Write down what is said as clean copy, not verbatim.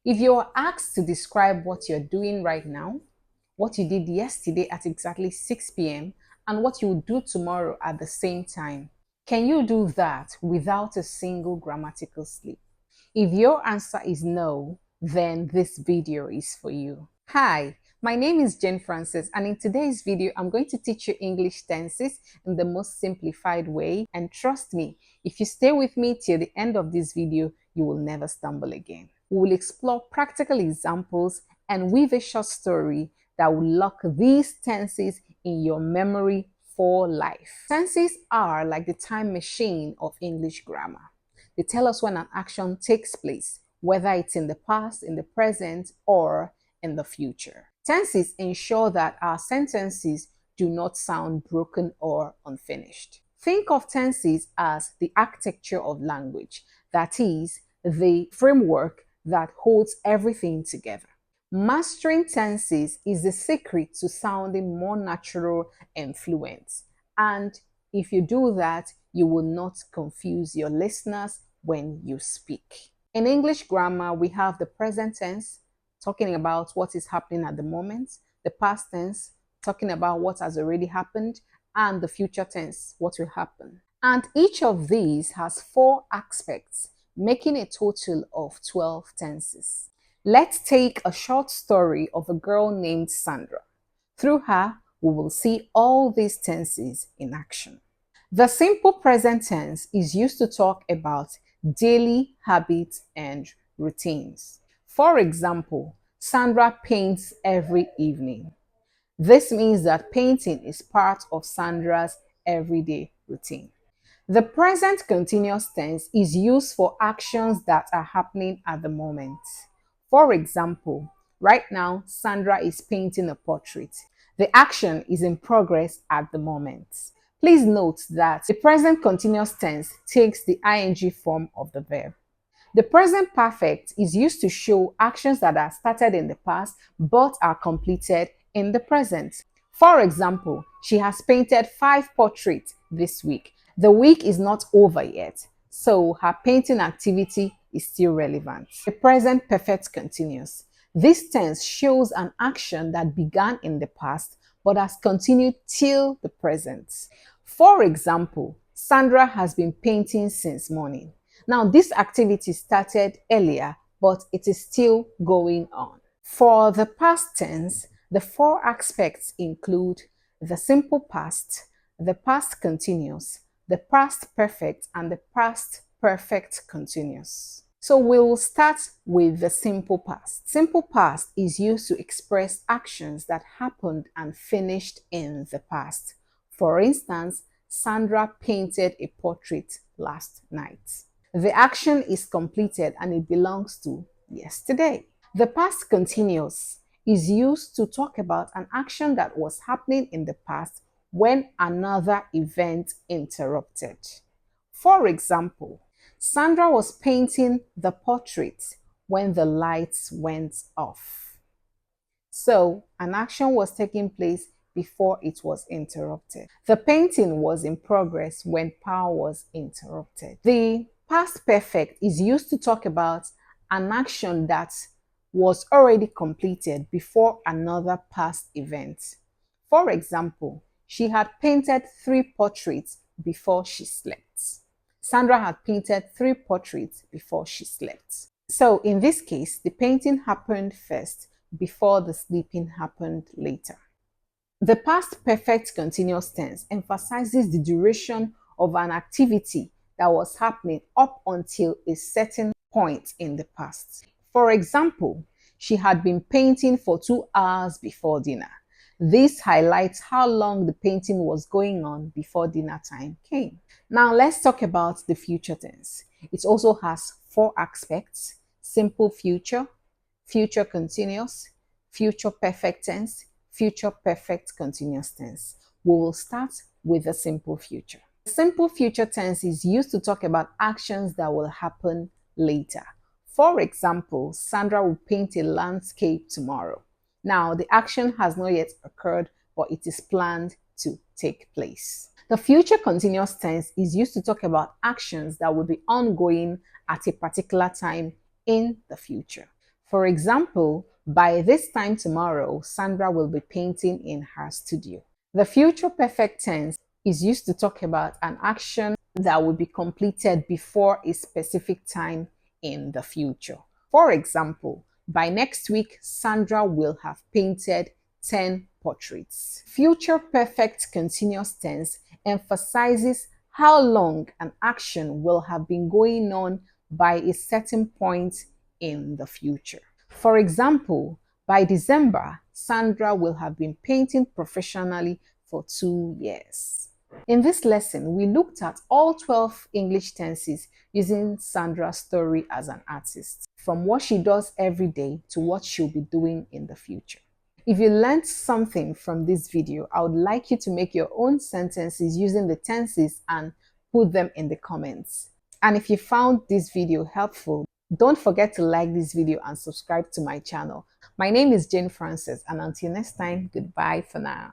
If you're asked to describe what you're doing right now, what you did yesterday at exactly 6 p.m., and what you will do tomorrow at the same time, can you do that without a single grammatical slip? If your answer is no, then this video is for you. Hi, my name is Jane Francis, and in today's video, I'm going to teach you English tenses in the most simplified way. And trust me, if you stay with me till the end of this video, you will never stumble again. We will explore practical examples and weave a short story that will lock these tenses in your memory for life. Tenses are like the time machine of English grammar. They tell us when an action takes place, whether it's in the past, in the present, or in the future. Tenses ensure that our sentences do not sound broken or unfinished. Think of tenses as the architecture of language, that is, the framework that holds everything together. Mastering tenses is the secret to sounding more natural and fluent. And if you do that, you will not confuse your listeners when you speak. In English grammar, we have the present tense, talking about what is happening at the moment, the past tense, talking about what has already happened, and the future tense, what will happen. And each of these has 4 aspects, making a total of 12 tenses. Let's take a short story of a girl named Sandra. Through her, we will see all these tenses in action. The simple present tense is used to talk about daily habits and routines. For example, Sandra paints every evening. This means that painting is part of Sandra's everyday routine. The present continuous tense is used for actions that are happening at the moment. For example, right now, Sandra is painting a portrait. The action is in progress at the moment. Please note that the present continuous tense takes the ing form of the verb. The present perfect is used to show actions that are started in the past but are completed in the present. For example, she has painted 5 portraits this week. The week is not over yet, so her painting activity is still relevant. The present perfect continuous. This tense shows an action that began in the past but has continued till the present. For example, Sandra has been painting since morning. Now, this activity started earlier, but it is still going on. For the past tense, the 4 aspects include the simple past, the past continuous, the past perfect, and the past perfect continuous. So we'll start with the simple past. Simple past is used to express actions that happened and finished in the past. For instance, Sandra painted a portrait last night. The action is completed and it belongs to yesterday. The past continuous is used to talk about an action that was happening in the past when another event interrupted. For example, Sandra was painting the portrait when the lights went off. So, an action was taking place before it was interrupted. The painting was in progress when power was interrupted. The past perfect is used to talk about an action that was already completed before another past event. For example, she had painted 3 portraits before she slept. Sandra had painted 3 portraits before she slept. So in this case, the painting happened first before the sleeping happened later. The past perfect continuous tense emphasizes the duration of an activity that was happening up until a certain point in the past. For example, she had been painting for 2 hours before dinner. This highlights how long the painting was going on before dinner time came. Now let's talk about the future tense. It also has 4 aspects: simple future, future continuous, future perfect tense, future perfect continuous tense. We will start with the simple future. The simple future tense is used to talk about actions that will happen later. For example, Sandra will paint a landscape tomorrow. Now, the action has not yet occurred, but it is planned to take place. The future continuous tense is used to talk about actions that will be ongoing at a particular time in the future. For example, by this time tomorrow, Sandra will be painting in her studio. The future perfect tense is used to talk about an action that will be completed before a specific time in the future. For example, by next week, Sandra will have painted 10 portraits. Future perfect continuous tense emphasizes how long an action will have been going on by a certain point in the future. For example, by December, Sandra will have been painting professionally for 2 years. In this lesson, we looked at all 12 English tenses using Sandra's story as an artist, from what she does every day to what she'll be doing in the future. If you learned something from this video, I would like you to make your own sentences using the tenses and put them in the comments. And if you found this video helpful, don't forget to like this video and subscribe to my channel. My name is Jane Francis, and until next time, goodbye for now.